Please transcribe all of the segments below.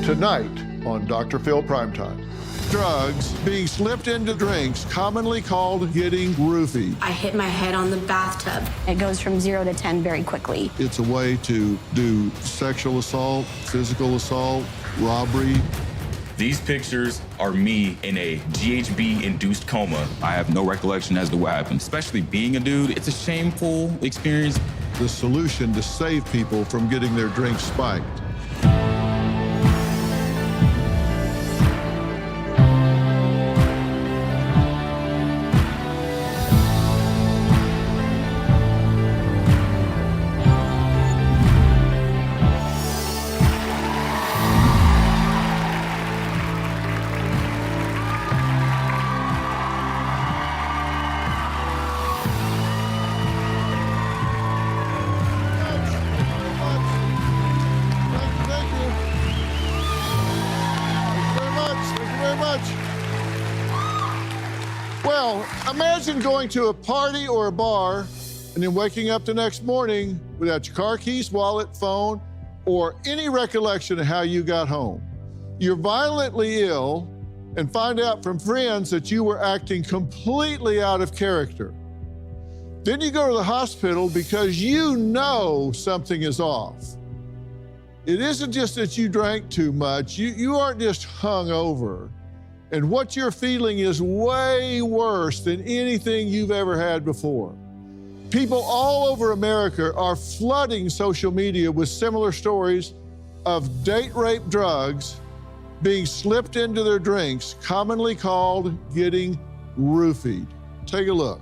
Tonight on Dr. Phil Primetime. Drugs being slipped into drinks, commonly called getting roofied. I hit my head on the bathtub. It goes from 0 to 10 very quickly. It's a way to do sexual assault, physical assault, robbery. These pictures are me in a GHB-induced coma. I have no recollection as to what happened. Especially being a dude, it's a shameful experience. The solution to save people from getting their drinks spiked. Well, imagine going to a party or a bar and then waking up the next morning without your car keys, wallet, phone, or any recollection of how you got home. You're violently ill and find out from friends that you were acting completely out of character. Then you go to the hospital because you know something is off. It isn't just that you drank too much, you aren't just hungover. And what you're feeling is way worse than anything you've ever had before. People all over America are flooding social media with similar stories of date rape drugs being slipped into their drinks, commonly called getting roofied. Take a look.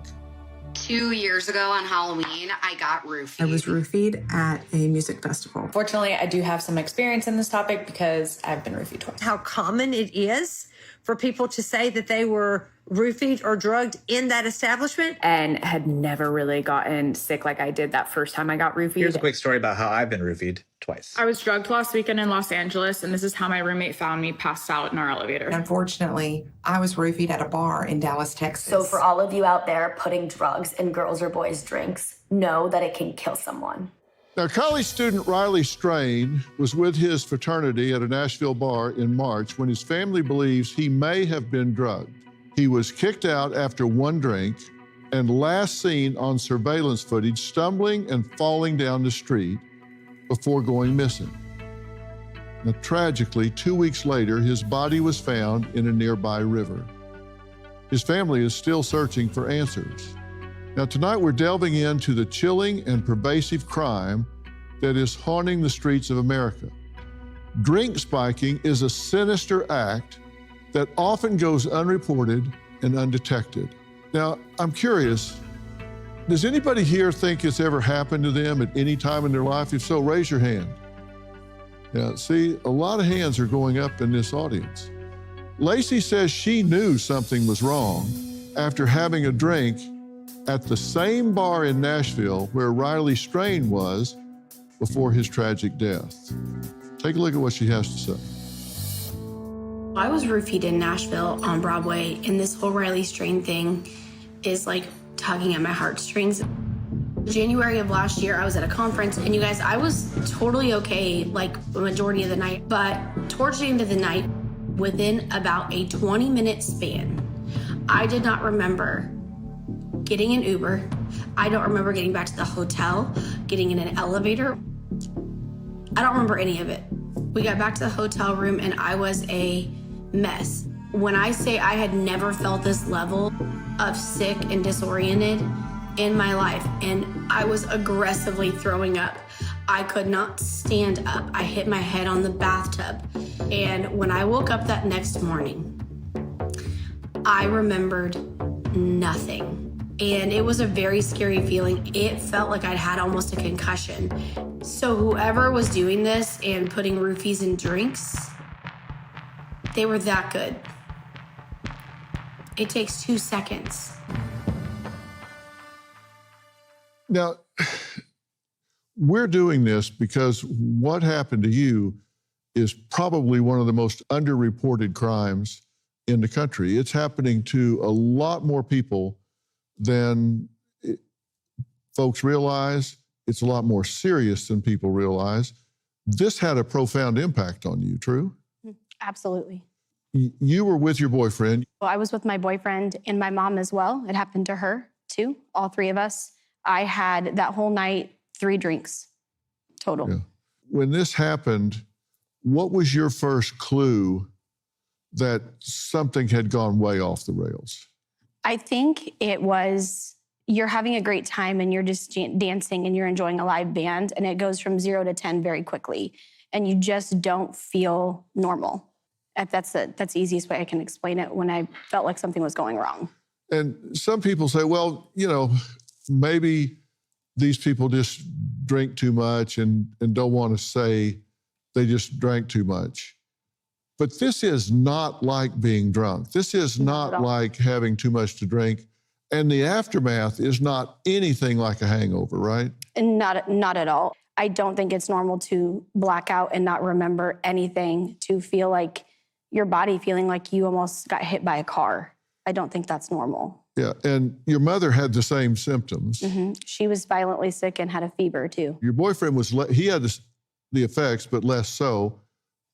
2 years ago on Halloween, I got roofied. I was roofied at a music festival. Fortunately, I do have some experience in this topic because I've been roofied twice. How common it is for people to say that they were roofied or drugged in that establishment. And had never really gotten sick like I did that first time I got roofied. Here's a quick story about how I've been roofied twice. I was drugged last weekend in Los Angeles, and this is how my roommate found me passed out in our elevator. Unfortunately, I was roofied at a bar in Dallas, Texas. So for all of you out there putting drugs in girls' or boys' drinks, know that it can kill someone. Now, college student Riley Strain was with his fraternity at a Nashville bar in March when his family believes he may have been drugged. He was kicked out after one drink and last seen on surveillance footage stumbling and falling down the street before going missing. Now, tragically, 2 weeks later, his body was found in a nearby river. His family is still searching for answers. Now, tonight we're delving into the chilling and pervasive crime that is haunting the streets of America. Drink spiking is a sinister act that often goes unreported and undetected. Now, I'm curious, does anybody here think it's ever happened to them at any time in their life? If so, raise your hand. Yeah, see, a lot of hands are going up in this audience. Lacey says she knew something was wrong after having a drink at the same bar in Nashville where Riley Strain was before his tragic death. Take a look at what she has to say. I was roofied in Nashville on Broadway, and this whole Riley Strain thing is like tugging at my heartstrings. January of last year, I was at a conference, and you guys, I was totally okay, like the majority of the night, but towards the end of the night, within about a 20-minute span, I did not remember getting an Uber. I don't remember getting back to the hotel, getting in an elevator. I don't remember any of it. We got back to the hotel room and I was a mess. When I say I had never felt this level of sick and disoriented in my life, and I was aggressively throwing up. I could not stand up. I hit my head on the bathtub. And when I woke up that next morning, I remembered nothing. And it was a very scary feeling. It felt like I'd had almost a concussion. So whoever was doing this and putting roofies in drinks, they were that good. It takes 2 seconds. Now, we're doing this because what happened to you is probably one of the most underreported crimes in the country. It's happening to a lot more people than folks realize. It's a lot more serious than people realize. This had a profound impact on you, true? Absolutely. You were with your boyfriend. Well, I was with my boyfriend and my mom as well. It happened to her too, all three of us. I had that whole night 3 drinks total. Yeah. When this happened, what was your first clue that something had gone way off the rails? I think it was you're having a great time and you're just dancing and you're enjoying a live band, and it goes from 0 to 10 very quickly, and you just don't feel normal. That's the easiest way I can explain it, when I felt like something was going wrong. And some people say, well, maybe these people just drink too much and don't want to say they just drank too much. But this is not like being drunk. This is not like having too much to drink. And the aftermath is not anything like a hangover, right? And not at all. I don't think it's normal to black out and not remember anything, to feel like your body feeling like you almost got hit by a car. I don't think that's normal. Yeah, and your mother had the same symptoms. Mm-hmm. She was violently sick and had a fever too. Your boyfriend he had the effects, but less so.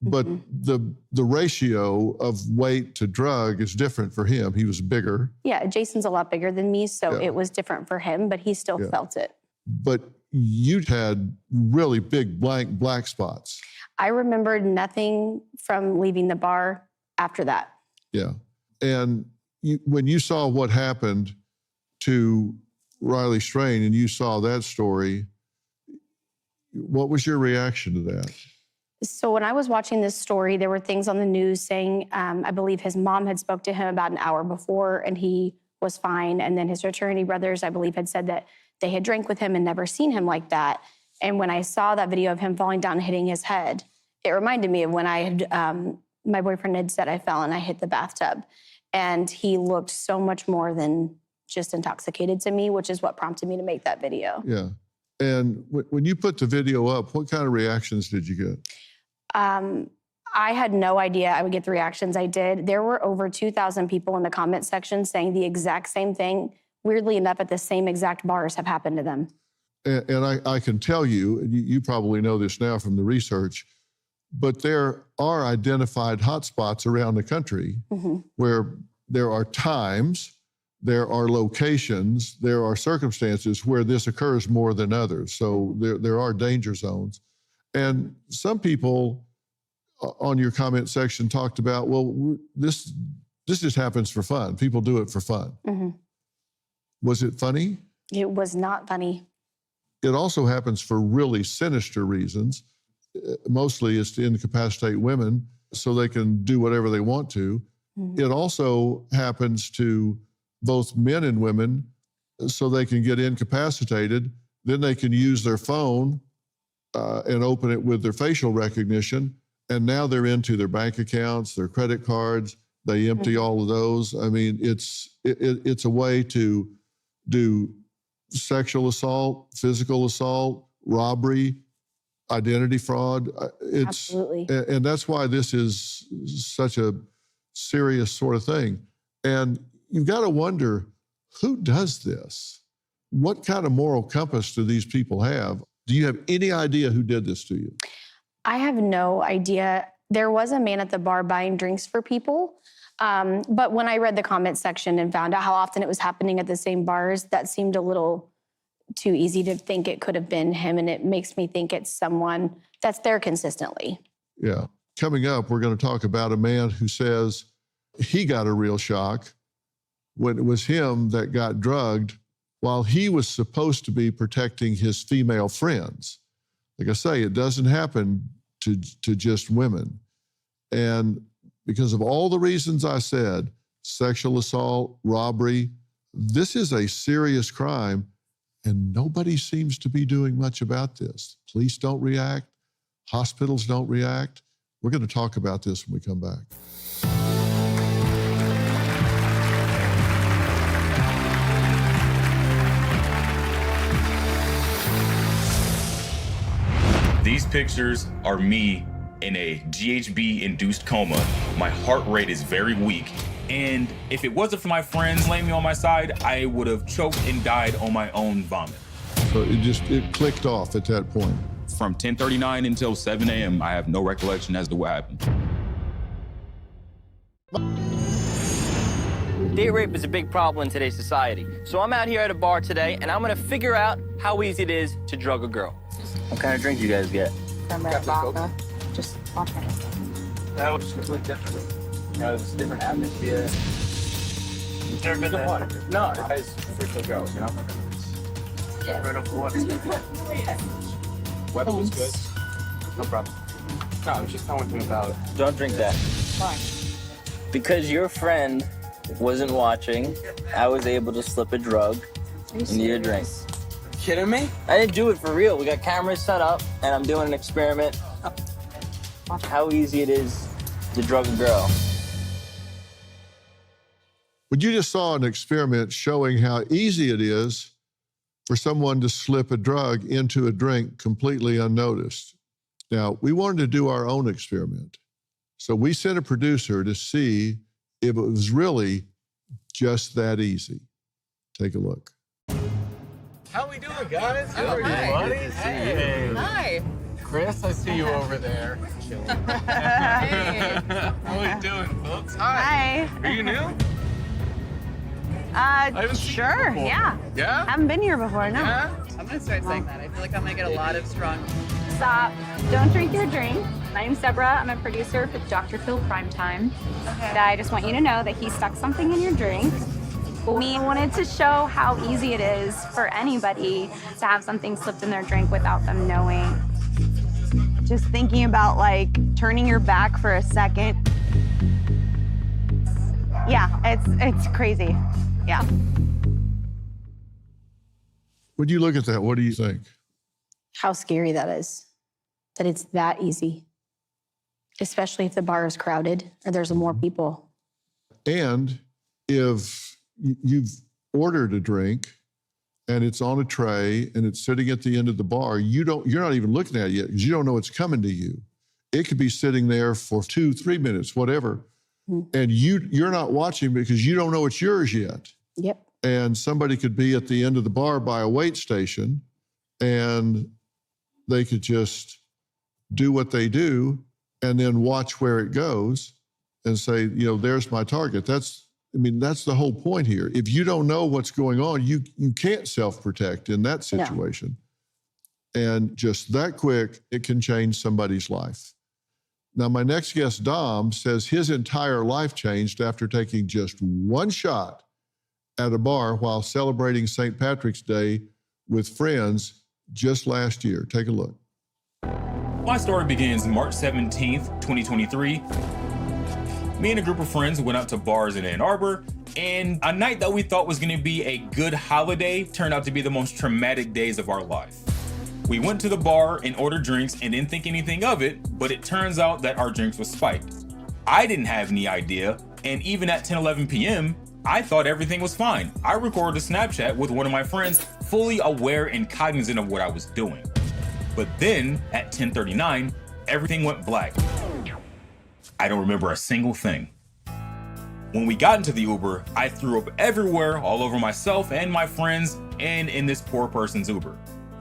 But the ratio of weight to drug is different for him. He was bigger. Yeah, Jason's a lot bigger than me, so it was different for him, but he still felt it. But you had really big black spots. I remembered nothing from leaving the bar after that. Yeah. And when you saw what happened to Riley Strain and you saw that story, what was your reaction to that? So when I was watching this story, there were things on the news saying, I believe his mom had spoke to him about an hour before and he was fine. And then his fraternity brothers, I believe, had said that they had drank with him and never seen him like that. And when I saw that video of him falling down and hitting his head, it reminded me of when I had, my boyfriend had said I fell and I hit the bathtub. And he looked so much more than just intoxicated to me, which is what prompted me to make that video. Yeah. And when you put the video up, what kind of reactions did you get? I had no idea I would get the reactions I did. There were over 2,000 people in the comment section saying the exact same thing. Weirdly enough, at the same exact bars have happened to them. And I can tell you, and you probably know this now from the research, but there are identified hotspots around the country where there are times, there are locations, there are circumstances where this occurs more than others. So there are danger zones. And some people on your comment section talked about, well, this just happens for fun. People do it for fun. Was it funny? It was not funny. It also happens for really sinister reasons. Mostly it's to incapacitate women so they can do whatever they want to. It also happens to both men and women so they can get incapacitated. Then they can use their phone and open it with their facial recognition. And now they're into their bank accounts, their credit cards. They empty all of those. I mean, it's a way to do sexual assault, physical assault, robbery, identity fraud. Absolutely. And that's why this is such a serious sort of thing. And you've got to wonder, who does this? What kind of moral compass do these people have? Do you have any idea who did this to you? I have no idea. There was a man at the bar buying drinks for people. But when I read the comment section and found out how often it was happening at the same bars, that seemed a little too easy to think it could have been him. And it makes me think it's someone that's there consistently. Yeah. Coming up, we're going to talk about a man who says he got a real shock when it was him that got drugged while he was supposed to be protecting his female friends. Like I say, it doesn't happen to just women. And because of all the reasons I said, sexual assault, robbery, this is a serious crime, and nobody seems to be doing much about this. Police don't react. Hospitals don't react. We're going to talk about this when we come back. These pictures are me in a GHB-induced coma. My heart rate is very weak. And if it wasn't for my friends laying me on my side, I would have choked and died on my own vomit. So it clicked off at that point. From 10:39 until 7 a.m., I have no recollection as to what happened. Date rape is a big problem in today's society. So I'm out here at a bar today, and I'm gonna figure out how easy it is to drug a girl. What kind of drink do you guys get? Vodka. Just vodka. That was completely different. It's a different atmosphere. You've never been there? No, it's for girls, you know? Yeah. Right off water. Weather was good. No problem. No, I was just telling him about it. Don't drink that. Why? Because your friend wasn't watching, I was able to slip a drug into your drink. Kidding me? I didn't do it for real. We got cameras set up, and I'm doing an experiment. How easy it is to drug a girl. But you just saw an experiment showing how easy it is for someone to slip a drug into a drink completely unnoticed. Now, we wanted to do our own experiment. So we sent a producer to see if it was really just that easy. Take a look. How we doing, guys? How are you, buddy? Hey. Hi. Chris, I see you over there. Hey. How are you doing, folks? Hi. Hi. Are you new? Sure, yeah. Yeah? Haven't been here before, no. Yeah? I'm gonna start saying that. I feel like I'm gonna get a lot of strong. Stop. Don't drink your drink. My name's Deborah. I'm a producer for Dr. Phil Primetime. Okay. And I just want you to know that he stuck something in your drink. We wanted to show how easy it is for anybody to have something slipped in their drink without them knowing. Just thinking about like turning your back for a second. Yeah, it's crazy. Yeah. When you look at that, what do you think? How scary that is, that it's that easy, especially if the bar is crowded or there's more people. And if you've ordered a drink and it's on a tray and it's sitting at the end of the bar, you're not even looking at it yet because you don't know it's coming to you. It could be sitting there for 2-3 minutes, whatever. And you're not watching because you don't know it's yours yet. Yep. And somebody could be at the end of the bar by a wait station and they could just do what they do and then watch where it goes and say, there's my target. That's the whole point here. If you don't know what's going on, you can't self-protect in that situation. No. And just that quick, it can change somebody's life. Now, my next guest, Dom, says his entire life changed after taking just one shot at a bar while celebrating St. Patrick's Day with friends just last year. Take a look. My story begins March 17th, 2023. Me and a group of friends went out to bars in Ann Arbor, and a night that we thought was going to be a good holiday turned out to be the most traumatic days of our life. We went to the bar and ordered drinks and didn't think anything of it, but it turns out that our drinks was spiked. I didn't have any idea, and even at 10-11 p.m., I thought everything was fine. I recorded a Snapchat with one of my friends, fully aware and cognizant of what I was doing. But then, at 10:39, everything went black. I don't remember a single thing. When we got into the Uber, I threw up everywhere, all over myself and my friends, and in this poor person's Uber.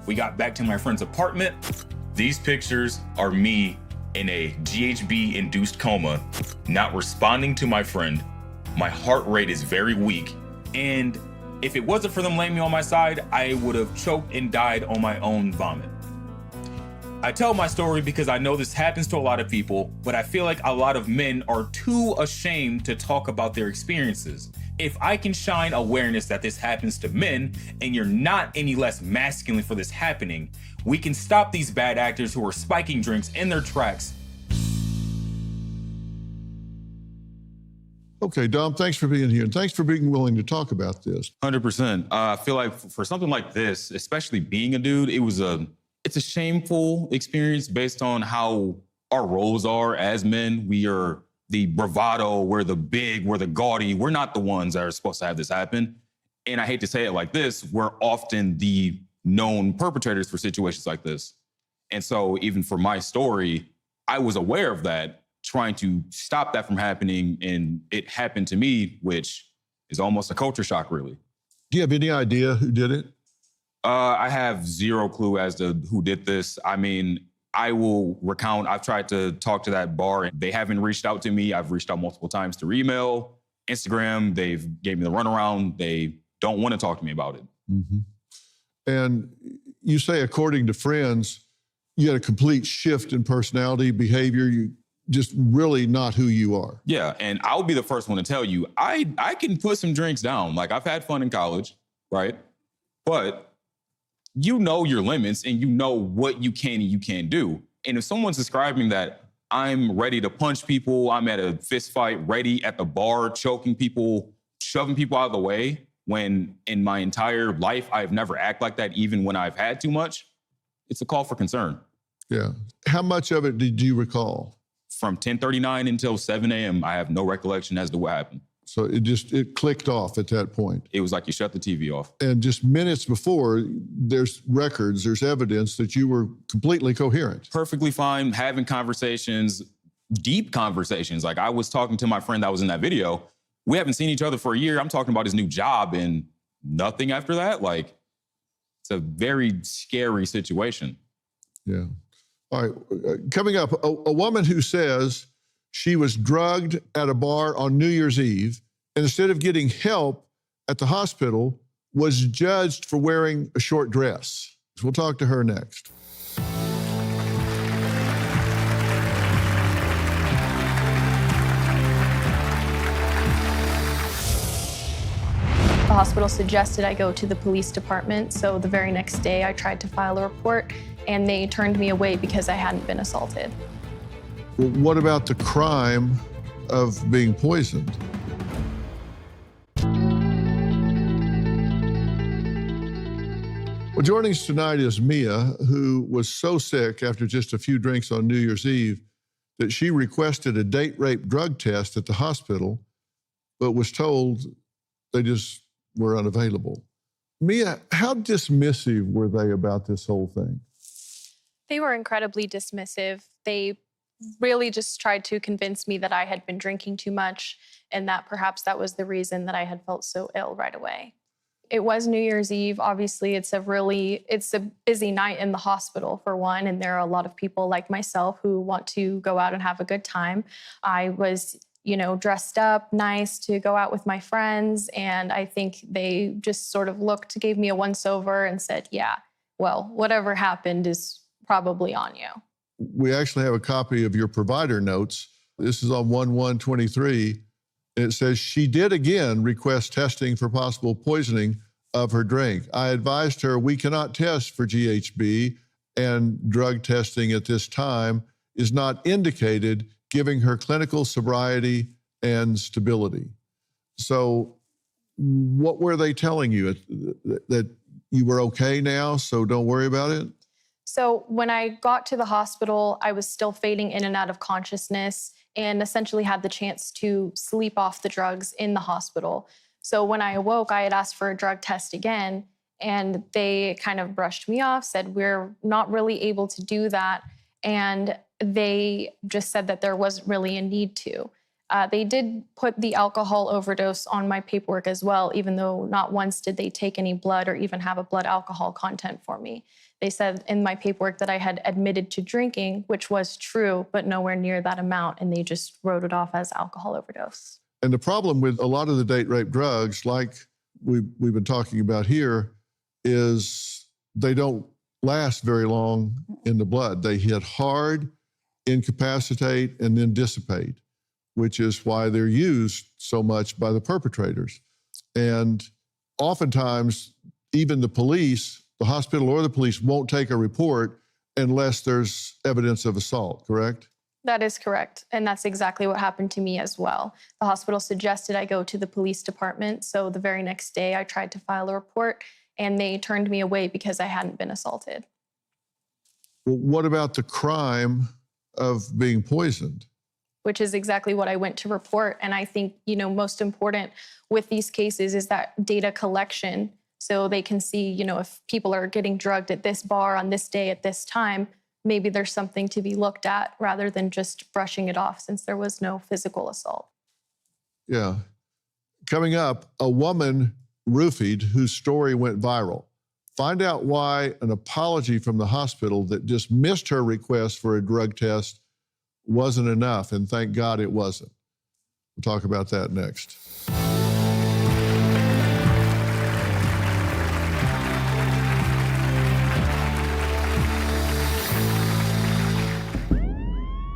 We got back to my friend's apartment. These pictures are me in a GHB-induced coma, not responding to my friend. My heart rate is very weak, and if it wasn't for them laying me on my side, I would have choked and died on my own vomit. I tell my story because I know this happens to a lot of people, but I feel like a lot of men are too ashamed to talk about their experiences. If I can shine awareness that this happens to men, and you're not any less masculine for this happening, we can stop these bad actors who are spiking drinks in their tracks. Okay, Dom, thanks for being here, and thanks for being willing to talk about this. 100%. I feel like for something like this, especially being a dude, it's a shameful experience based on how our roles are as men. We are the bravado, we're the big, we're the gaudy. We're not the ones that are supposed to have this happen. And I hate to say it like this, we're often the known perpetrators for situations like this. And so even for my story, I was aware of that, trying to stop that from happening. And it happened to me, which is almost a culture shock, really. Do you have any idea who did it? I have zero clue as to who did this. I mean, I will recount, I've tried to talk to that bar and they haven't reached out to me. I've reached out multiple times through email, Instagram. They've gave me the runaround. They don't want to talk to me about it. Mm-hmm. And you say, according to friends, you had a complete shift in personality, behavior. You just really not who you are. Yeah, and I'll be the first one to tell you, I can put some drinks down. Like, I've had fun in college, right? But you know your limits and you know what you can and you can't do. And if someone's describing that I'm ready to punch people, I'm at a fist fight, ready at the bar, choking people, shoving people out of the way, when in my entire life, I've never acted like that, even when I've had too much, it's a call for concern. Yeah. How much of it did you recall? From 10:39 until 7 a.m., I have no recollection as to what happened. So it clicked off at that point. It was like you shut the TV off. And just minutes before, there's records, there's evidence that you were completely coherent. Perfectly fine, having conversations, deep conversations. Like, I was talking to my friend that was in that video. We haven't seen each other for a year. I'm talking about his new job and nothing after that. Like, it's a very scary situation. Yeah. All right. Coming up, a woman who says she was drugged at a bar on New Year's Eve, and instead of getting help at the hospital, was judged for wearing a short dress. We'll talk to her next. The hospital suggested I go to the police department, so the very next day I tried to file a report, and they turned me away because I hadn't been assaulted. Well, what about the crime of being poisoned? Well, joining us tonight is Mia, who was so sick after just a few drinks on New Year's Eve that she requested a date rape drug test at the hospital, but was told they just were unavailable. Mia, how dismissive were they about this whole thing? They were incredibly dismissive. They really just tried to convince me that I had been drinking too much and that perhaps that was the reason that I had felt so ill right away. It was New Year's Eve. Obviously, it's a busy night in the hospital, for one, and there are a lot of people like myself who want to go out and have a good time. I was, dressed up nice to go out with my friends, and I think they just sort of gave me a once-over and said, yeah, well, whatever happened is probably on you. We actually have a copy of your provider notes. This is on 1/1/23. It says, she did again request testing for possible poisoning of her drink. I advised her we cannot test for GHB and drug testing at this time is not indicated, giving her clinical sobriety and stability. So what were they telling you? That you were okay now, so don't worry about it? So when I got to the hospital, I was still fading in and out of consciousness and essentially had the chance to sleep off the drugs in the hospital. So when I awoke, I had asked for a drug test again, and they kind of brushed me off, said, we're not really able to do that. And they just said that there wasn't really a need to. They did put the alcohol overdose on my paperwork as well, even though not once did they take any blood or even have a blood alcohol content for me. They said in my paperwork that I had admitted to drinking, which was true, but nowhere near that amount, and they just wrote it off as alcohol overdose. And the problem with a lot of the date rape drugs, like we've been talking about here, is they don't last very long in the blood. They hit hard, incapacitate, and then dissipate, which is why they're used so much by the perpetrators. And oftentimes, even the police, the hospital or the police, won't take a report unless there's evidence of assault, correct? That is correct. And that's exactly what happened to me as well. The hospital suggested I go to the police department. So the very next day I tried to file a report, and they turned me away because I hadn't been assaulted. Well, what about the crime of being poisoned? Which is exactly what I went to report. And I think, most important with these cases is that data collection, so they can see, if people are getting drugged at this bar on this day at this time, maybe there's something to be looked at rather than just brushing it off, since there was no physical assault. Yeah. Coming up, a woman roofied whose story went viral. Find out why an apology from the hospital that dismissed her request for a drug test wasn't enough, and thank God it wasn't. We'll talk about that next.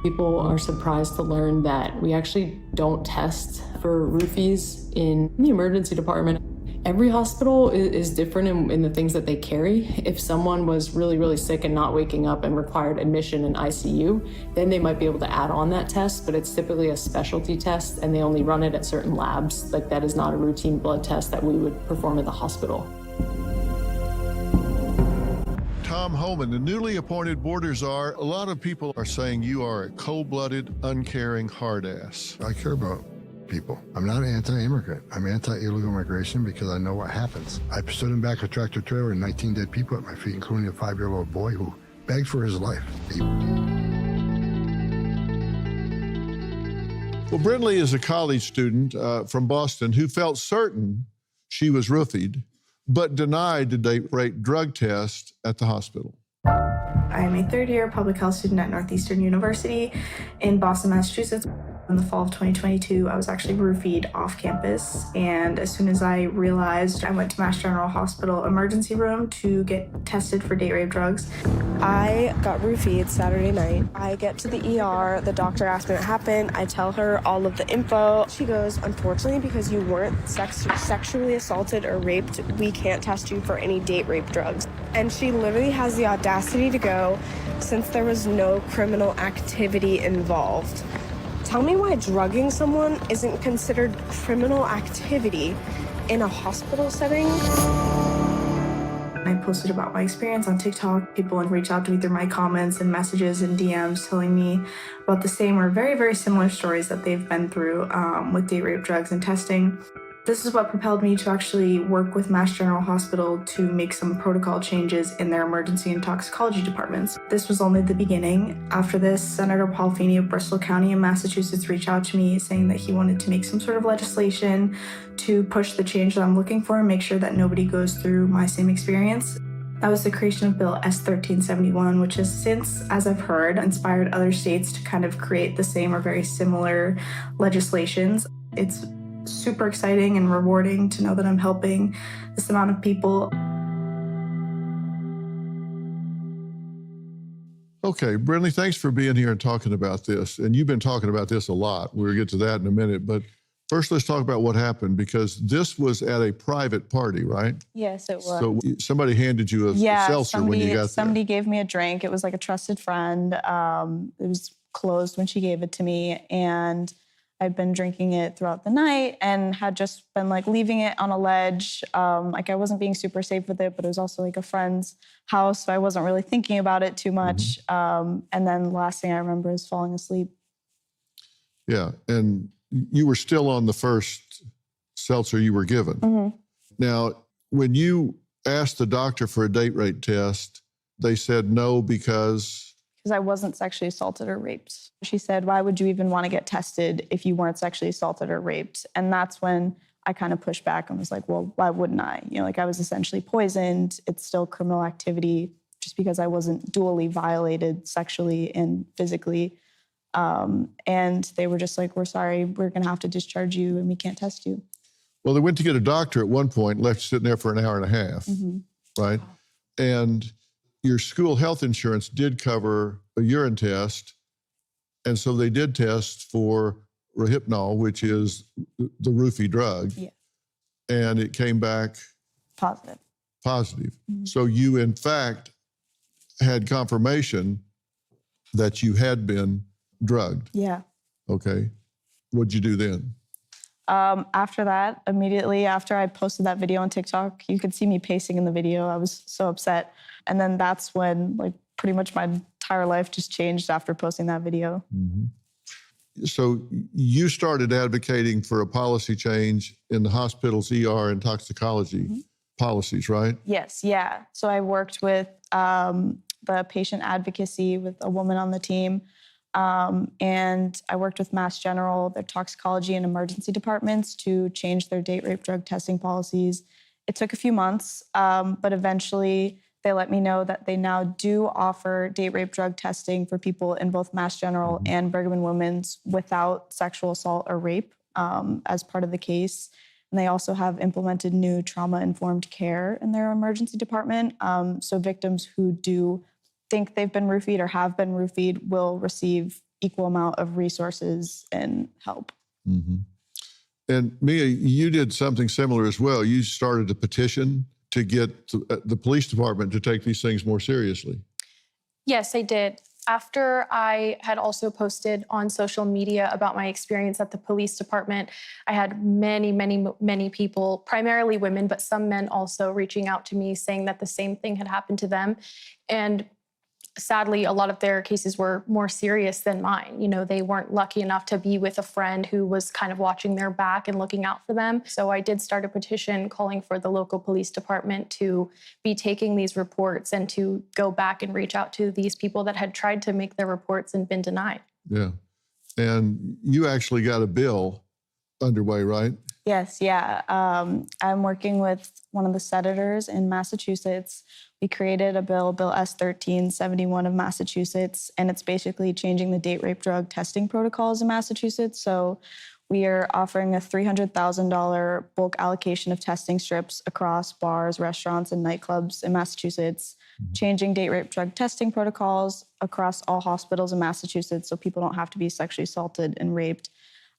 People are surprised to learn that we actually don't test for roofies in the emergency department. Every hospital is different in the things that they carry. If someone was really, really sick and not waking up and required admission in ICU, then they might be able to add on that test, but it's typically a specialty test and they only run it at certain labs. Like, that is not a routine blood test that we would perform at the hospital. Tom Homan, the newly appointed border czar. A lot of people are saying you are a cold-blooded, uncaring hard ass. I care about people. I'm not anti-immigrant. I'm anti-illegal immigration because I know what happens. I stood in back of a tractor trailer and 19 dead people at my feet, including a 5-year-old boy who begged for his life. Well, Brindley is a college student from Boston who felt certain she was roofied, but denied the date rape drug test at the hospital. I am a third-year public health student at Northeastern University in Boston, Massachusetts. In the fall of 2022, I was actually roofied off campus, and as soon as I realized, I went to Mass General Hospital emergency room to get tested for date rape drugs. I got roofied Saturday night. I get to the ER, the doctor asks me what happened, I tell her all of the info. She goes, unfortunately, because you weren't sexually assaulted or raped, we can't test you for any date rape drugs. And she literally has the audacity to go, since there was no criminal activity involved. Tell me why drugging someone isn't considered criminal activity in a hospital setting. I posted about my experience on TikTok. People would reach out to me through my comments and messages and DMs telling me about the same or very, very similar stories that they've been through with date rape drugs and testing. This is what propelled me to actually work with Mass General Hospital to make some protocol changes in their emergency and toxicology departments. This was only the beginning. After this, Senator Paul Feeney of Bristol County in Massachusetts reached out to me saying that he wanted to make some sort of legislation to push the change that I'm looking for and make sure that nobody goes through my same experience. That was the creation of Bill S-1371, which has since, as I've heard, inspired other states to kind of create the same or very similar legislations. It's super exciting and rewarding to know that I'm helping this amount of people. Okay, Brindley, thanks for being here and talking about this. And you've been talking about this a lot. We'll get to that in a minute. But first, let's talk about what happened, because this was at a private party, right? Yes, it was. So somebody handed you a seltzer when you got there. Somebody gave me a drink. It was like a trusted friend. It was closed when she gave it to me. And I'd been drinking it throughout the night and had just been like leaving it on a ledge. Like I wasn't being super safe with it, but it was also like a friend's house. So I wasn't really thinking about it too much. And then the last thing I remember is falling asleep. Yeah. And you were still on the first seltzer you were given. Now, when you asked the doctor for a date rape test, they said no because I wasn't sexually assaulted or raped. She said, why would you even want to get tested if you weren't sexually assaulted or raped? And that's when I kind of pushed back and was like, well, why wouldn't I? You know, like I was essentially poisoned. It's still criminal activity just because I wasn't dually violated sexually and physically. And they were just like, we're sorry, we're going to have to discharge you and we can't test you. Well, they went to get a doctor at one point, left you sitting there for an hour and a half, right? And your school health insurance did cover a urine test. And so they did test for Rohypnol, which is the roofie drug. Yeah. And it came back positive. So you, in fact, had confirmation that you had been drugged. Yeah. Okay. What'd you do then? After that, immediately after I posted that video on TikTok, you could see me pacing in the video. I was so upset. And then that's when like pretty much my entire life just changed after posting that video. So you started advocating for a policy change in the hospital's ER and toxicology policies, right? Yes, yeah. So I worked with the patient advocacy with a woman on the team. And I worked with Mass General, their toxicology and emergency departments to change their date rape drug testing policies. It took a few months, but eventually they let me know that they now do offer date rape drug testing for people in both Mass General and Brigham and Women's without sexual assault or rape as part of the case. And they also have implemented new trauma-informed care in their emergency department. So victims who do think they've been roofied or have been roofied will receive equal amount of resources and help. Mm-hmm. And Mia, you did something similar as well. You started a petition to get the police department to take these things more seriously. Yes, I did. After I had also posted on social media about my experience at the police department, I had many people, primarily women, but some men also reaching out to me saying that the same thing had happened to them. And sadly, a lot of their cases were more serious than mine. You know, they weren't lucky enough to be with a friend who was kind of watching their back and looking out for them. So I did start a petition calling for the local police department to be taking these reports and to go back and reach out to these people that had tried to make their reports and been denied. Yeah. And you actually got a bill underway, right? Yes, yeah. I'm working with one of the senators in Massachusetts. We created a bill, Bill S-1371 of Massachusetts, and it's basically changing the date rape drug testing protocols in Massachusetts. So we are offering a $300,000 bulk allocation of testing strips across bars, restaurants, and nightclubs in Massachusetts, changing date rape drug testing protocols across all hospitals in Massachusetts so people don't have to be sexually assaulted and raped,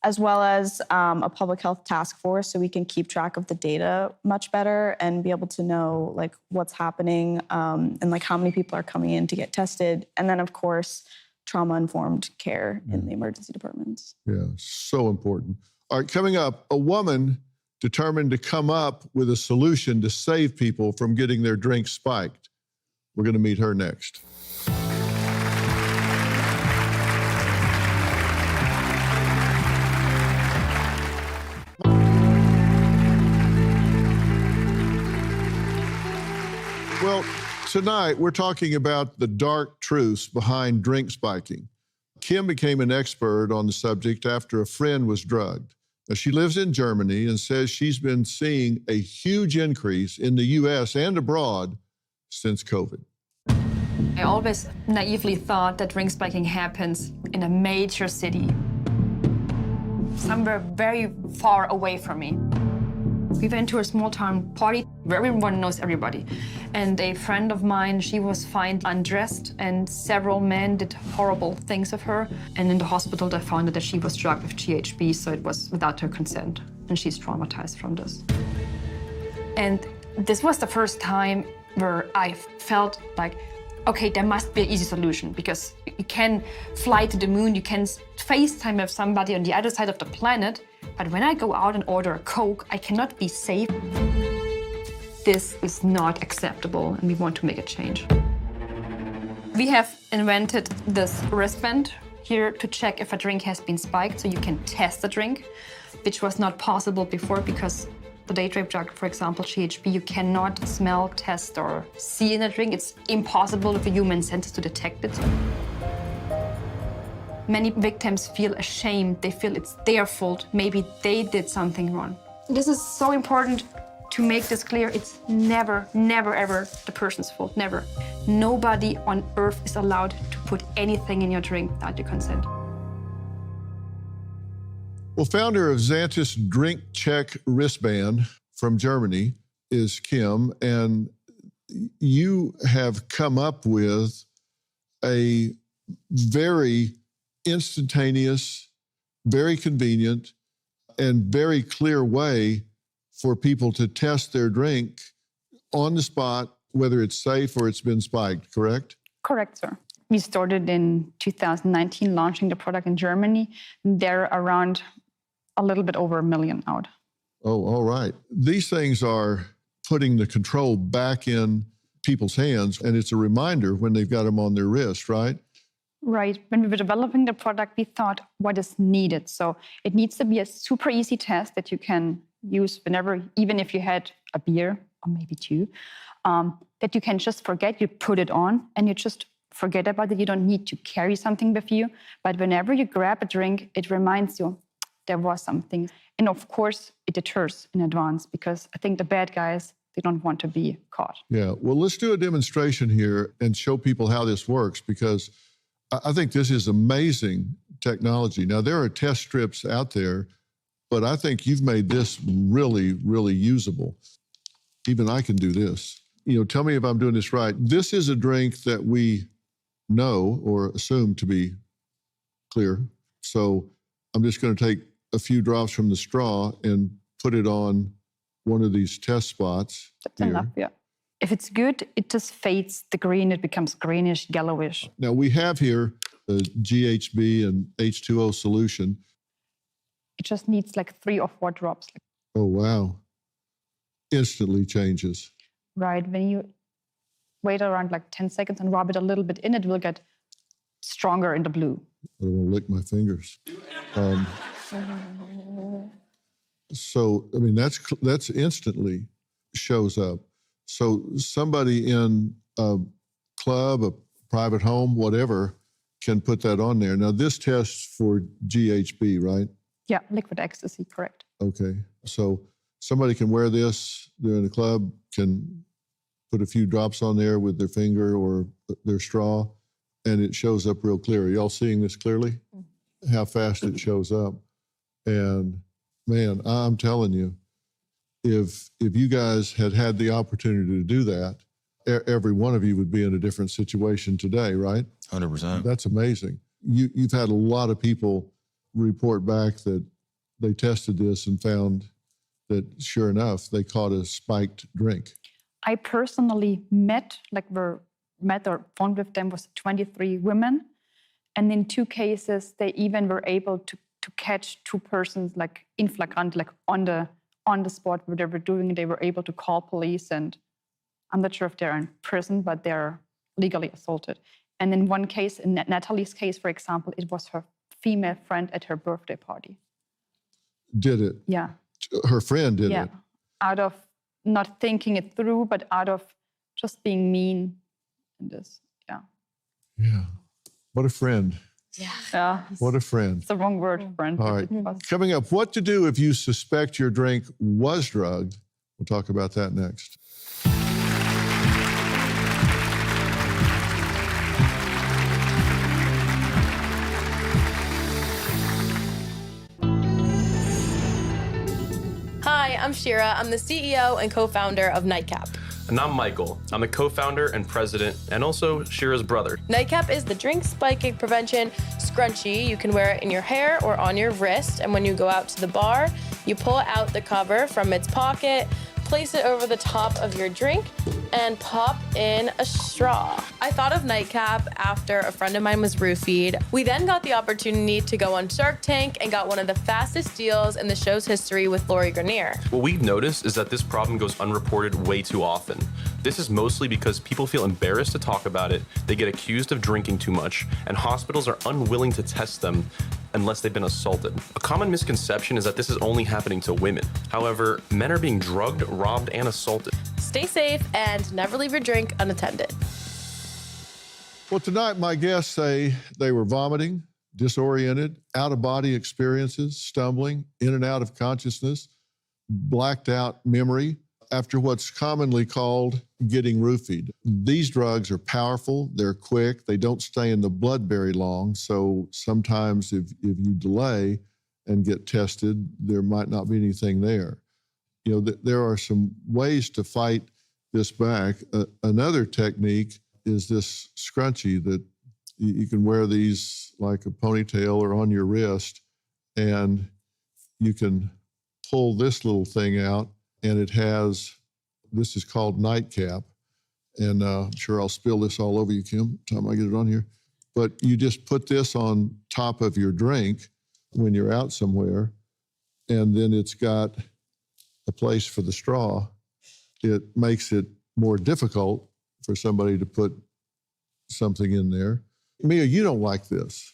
as well as a public health task force so we can keep track of the data much better and be able to know like what's happening and like how many people are coming in to get tested. And then, of course, trauma-informed care in the emergency departments. Yeah, so important. All right, coming up, a woman determined to come up with a solution to save people from getting their drinks spiked. We're going to meet her next. Well, tonight we're talking about the dark truths behind drink spiking. Kim became an expert on the subject after a friend was drugged. Now, she lives in Germany and says she's been seeing a huge increase in the U.S. and abroad since COVID. I always naively thought that drink spiking happens in a major city, somewhere very far away from me. We went to a small town party where everyone knows everybody. And a friend of mine, she was found undressed and several men did horrible things of her. And in the hospital, they found out that she was drugged with GHB, so it was without her consent. And she's traumatized from this. And this was the first time where I felt like, okay, there must be an easy solution because you can fly to the moon, you can FaceTime with somebody on the other side of the planet, but when I go out and order a Coke, I cannot be safe. This is not acceptable, and we want to make a change. We have invented this wristband here to check if a drink has been spiked, so you can test the drink, which was not possible before because the date rape drug, for example, GHB, you cannot smell, test, or see in a drink. It's impossible with a human senses to detect it. Many victims feel ashamed. They feel it's their fault. Maybe they did something wrong. This is so important to make this clear. It's never, never, ever the person's fault, never. Nobody on earth is allowed to put anything in your drink without your consent. Well, founder of Xantis Drink Check wristband from Germany is Kim, and you have come up with a very instantaneous, very convenient, and very clear way for people to test their drink on the spot, whether it's safe or it's been spiked, correct? Correct, sir. We started in 2019, launching the product in Germany. They're around a little bit over 1 million out. Oh, all right. These things are putting the control back in people's hands, and it's a reminder when they've got them on their wrist, right? Right. When we were developing the product, we thought what is needed. So it needs to be a super easy test that you can use whenever, even if you had a beer or maybe two, that you can just forget, you put it on and you just forget about it. You don't need to carry something with you. But whenever you grab a drink, it reminds you, there was something. And of course, it deters in advance because I think the bad guys, they don't want to be caught. Yeah, well, let's do a demonstration here and show people how this works, because I think this is amazing technology. Now, there are test strips out there, but I think you've made this really, really usable. Even I can do this. You know, tell me if I'm doing this right. This is a drink that we know or assume to be clear. So I'm just going to take a few drops from the straw and put it on one of these test spots. That's enough, yeah. If it's good, it just fades the green. It becomes greenish, yellowish. Now we have here a GHB and H2O solution. It just needs like 3 or 4 drops. Oh, wow. Instantly changes. Right, when you wait around like 10 seconds and rub it a little bit in, it will get stronger in the blue. I don't want to lick my fingers. So, I mean, that's instantly shows up. So somebody in a club, a private home, whatever, can put that on there. Now, this tests for GHB, right? Yeah, liquid ecstasy, correct. Okay. So somebody can wear this, they're in a club, can put a few drops on there with their finger or their straw, and it shows up real clear. Are y'all seeing this clearly? How fast it shows up. And man, I'm telling you, if you guys had had the opportunity to do that, every one of you would be in a different situation today, right? 100%. That's amazing. You've had a lot of people report back that they tested this and found that, sure enough, they caught a spiked drink. I personally met or phoned with them was 23 women. And in 2 cases, they even were able to catch 2 persons like in flagrant, like on the spot where they were doing it. They were able to call police, and I'm not sure if they're in prison, but they're legally assaulted. And in one case, in Natalie's case, for example, it was her female friend at her birthday party. Did it? Yeah. Her friend did Yeah. it? Out of not thinking it through, but out of just being in this. Yeah. Yeah. What a friend. Yeah. What a friend. It's the wrong word, friend. All right. Coming up, what to do if you suspect your drink was drugged. We'll talk about that next. Hi, I'm Shira. I'm the CEO and co-founder of Nightcap. And I'm Michael. I'm the co-founder and president, and also Shira's brother. Nightcap is the drink spiking prevention scrunchie. You can wear it in your hair or on your wrist, and when you go out to the bar, you pull out the cover from its pocket, place it over the top of your drink, and pop in a straw. I thought of Nightcap after a friend of mine was roofied. We then got the opportunity to go on Shark Tank and got one of the fastest deals in the show's history with Lori Grenier. What we've noticed is that this problem goes unreported way too often. This is mostly because people feel embarrassed to talk about it, they get accused of drinking too much, and hospitals are unwilling to test them unless they've been assaulted. A common misconception is that this is only happening to women. However, men are being drugged, robbed, and assaulted. Stay safe and never leave your drink unattended. Well, tonight, my guests say they were vomiting, disoriented, out-of-body experiences, stumbling, in and out of consciousness, blacked out memory, after what's commonly called getting roofied. These drugs are powerful, they're quick, they don't stay in the blood very long, so sometimes if you delay and get tested, there might not be anything there. You know, there are some ways to fight this back. Another technique is this scrunchie that you can wear these like a ponytail or on your wrist, and you can pull this little thing out, and it has, this is called Nightcap, and I'm sure I'll spill this all over you, Kim, time I get it on here. But you just put this on top of your drink when you're out somewhere, and then it's got a place for the straw. It makes it more difficult for somebody to put something in there. Mia, you don't like this.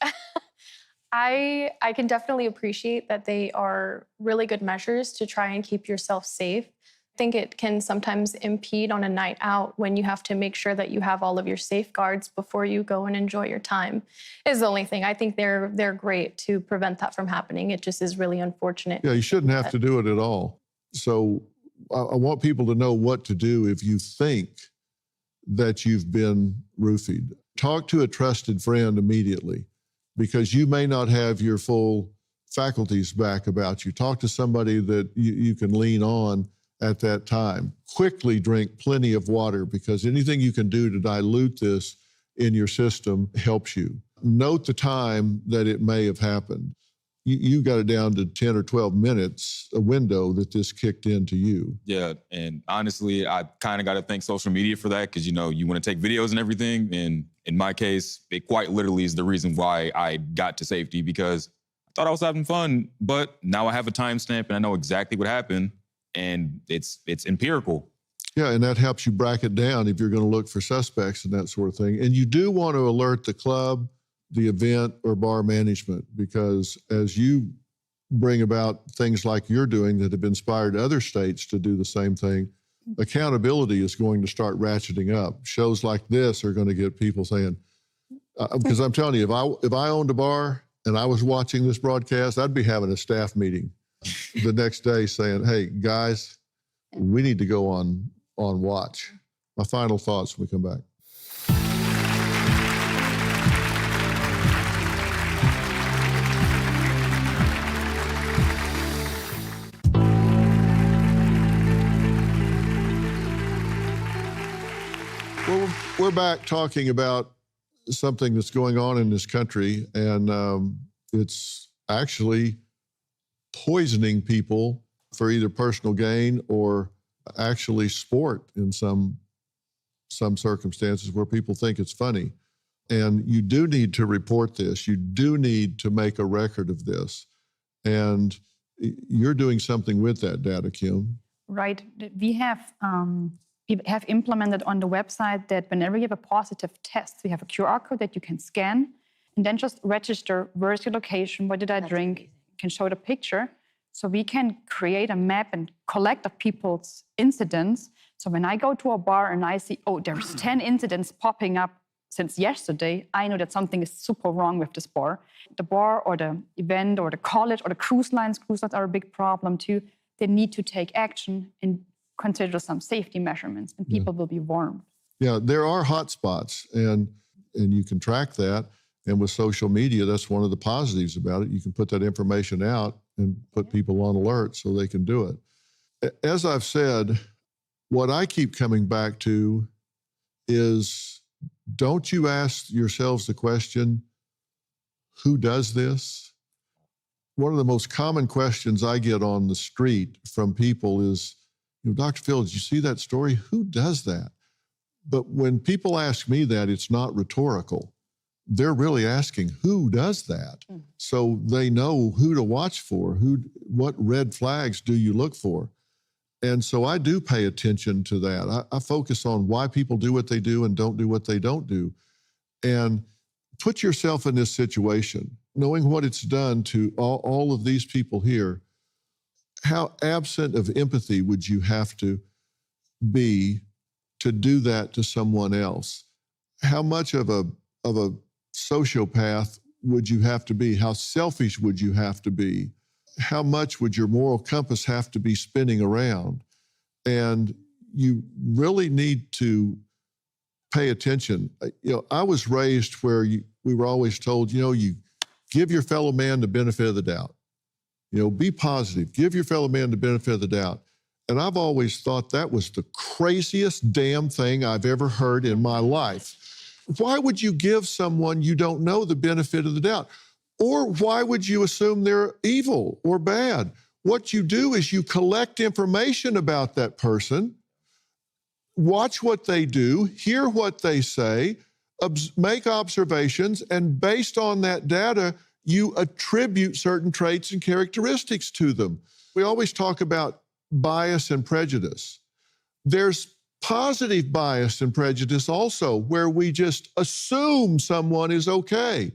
I can definitely appreciate that they are really good measures to try and keep yourself safe. I think it can sometimes impede on a night out when you have to make sure that you have all of your safeguards before you go and enjoy your time is the only thing. I think they're great to prevent that from happening. It just is really unfortunate. Yeah, you shouldn't have to do it at all. So I want people to know what to do if you think that you've been roofied. Talk to a trusted friend immediately, because you may not have your full faculties back about you. Talk to somebody that you can lean on at that time. Quickly drink plenty of water, because anything you can do to dilute this in your system helps you. Note the time that it may have happened. You got it down to 10 or 12 minutes, a window that this kicked into you. Yeah, and honestly, I kind of got to thank social media for that, because, you know, you want to take videos and everything. And in my case, it quite literally is the reason why I got to safety, because I thought I was having fun, but now I have a timestamp and I know exactly what happened, and it's empirical. Yeah, and that helps you bracket down if you're going to look for suspects and that sort of thing. And you do want to alert the club, the event, or bar management, because as you bring about things like you're doing that have inspired other states to do the same thing, accountability is going to start ratcheting up. Shows like this are going to get people saying, because I'm telling you, if I owned a bar and I was watching this broadcast, I'd be having a staff meeting the next day saying, hey, guys, we need to go on watch. My final thoughts when we come back. Well, we're back talking about something that's going on in this country, and it's actually poisoning people for either personal gain or actually sport in some circumstances where people think it's funny. And you do need to report this. You do need to make a record of this. And you're doing something with that data, Kim. Right. We have implemented on the website that whenever you have a positive test, we have a QR code that you can scan and then just register where's your location, what did I drink, you can show the picture. So we can create a map and collect of people's incidents. So when I go to a bar and I see, oh, there's 10 incidents popping up since yesterday, I know that something is super wrong with this bar. The bar or the event or the college or the cruise lines are a big problem too. They need to take action and consider some safety measurements, and people will be warned. Yeah, there are hot spots, and you can track that. And with social media, that's one of the positives about it. You can put that information out and put people on alert so they can do it. As I've said, what I keep coming back to is, don't you ask yourselves the question, who does this? One of the most common questions I get on the street from people is, Dr. Phil, did you see that story? Who does that? But when people ask me that, it's not rhetorical. They're really asking, who does that? So they know who to watch for, what red flags do you look for? And so I do pay attention to that. I focus on why people do what they do and don't do what they don't do. And put yourself in this situation, knowing what it's done to all of these people here. How absent of empathy would you have to be to do that to someone else? How much of a sociopath would you have to be? How selfish would you have to be? How much would your moral compass have to be spinning around? And you really need to pay attention. I was raised where we were always told, you give your fellow man the benefit of the doubt. Be positive. Give your fellow man the benefit of the doubt. And I've always thought that was the craziest damn thing I've ever heard in my life. Why would you give someone you don't know the benefit of the doubt? Or why would you assume they're evil or bad? What you do is you collect information about that person, watch what they do, hear what they say, make observations, and based on that data, you attribute certain traits and characteristics to them. We always talk about bias and prejudice. There's positive bias and prejudice also, where we just assume someone is okay.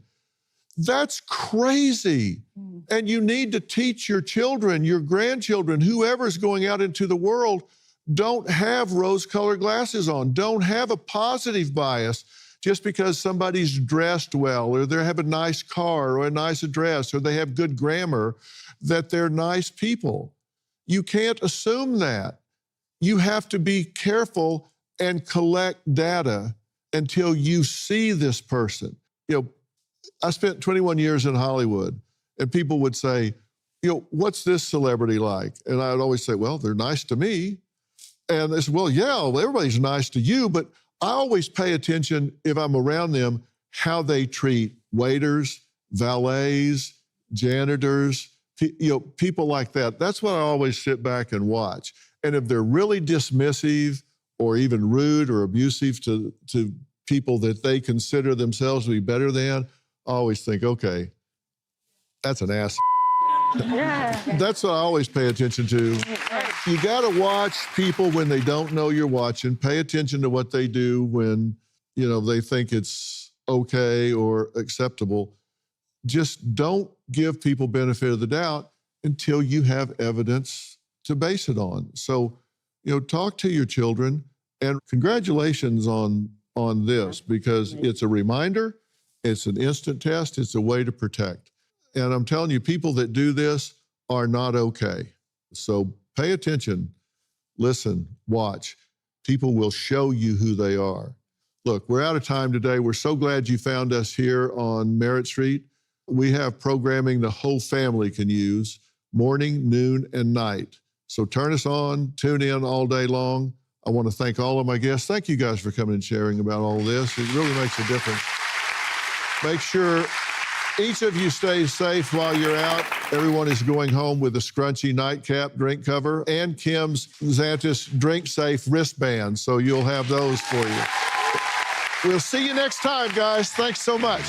That's crazy. And you need to teach your children, your grandchildren, whoever's going out into the world Don't have rose-colored glasses on. Don't have a positive bias just because somebody's dressed well or they have a nice car or a nice address or they have good grammar, that they're nice people. You can't assume that. You have to be careful and collect data until you see this person. You know, I spent 21 years in Hollywood, and people would say, you know, what's this celebrity like? And I would always say, well, they're nice to me. And they said, well, yeah, everybody's nice to you, but I always pay attention, if I'm around them, how they treat waiters, valets, janitors, you know, people like that. That's what I always sit back and watch. And if they're really dismissive or even rude or abusive to people that they consider themselves to be better than, I always think, okay, that's an ass. Yeah. That's what I always pay attention to. You got to watch people when they don't know you're watching. Pay attention to what they do when, you know, they think it's okay or acceptable. Just don't give people benefit of the doubt until you have evidence to base it on. So, you know, talk to your children, and congratulations on this, because it's a reminder, it's an instant test, it's a way to protect. And I'm telling you, people that do this are not okay. So pay attention, listen, watch. People will show you who they are. Look, we're out of time today. We're so glad you found us here on Merritt Street. We have programming the whole family can use, morning, noon, and night. So turn us on, tune in all day long. I want to thank all of my guests. Thank you guys for coming and sharing about all this. It really makes a difference. Make sure each of you stays safe while you're out. Everyone is going home with a scrunchy nightcap drink cover and Kim's Xantis Drink Safe wristbands, so you'll have those for you. We'll see you next time, guys. Thanks so much.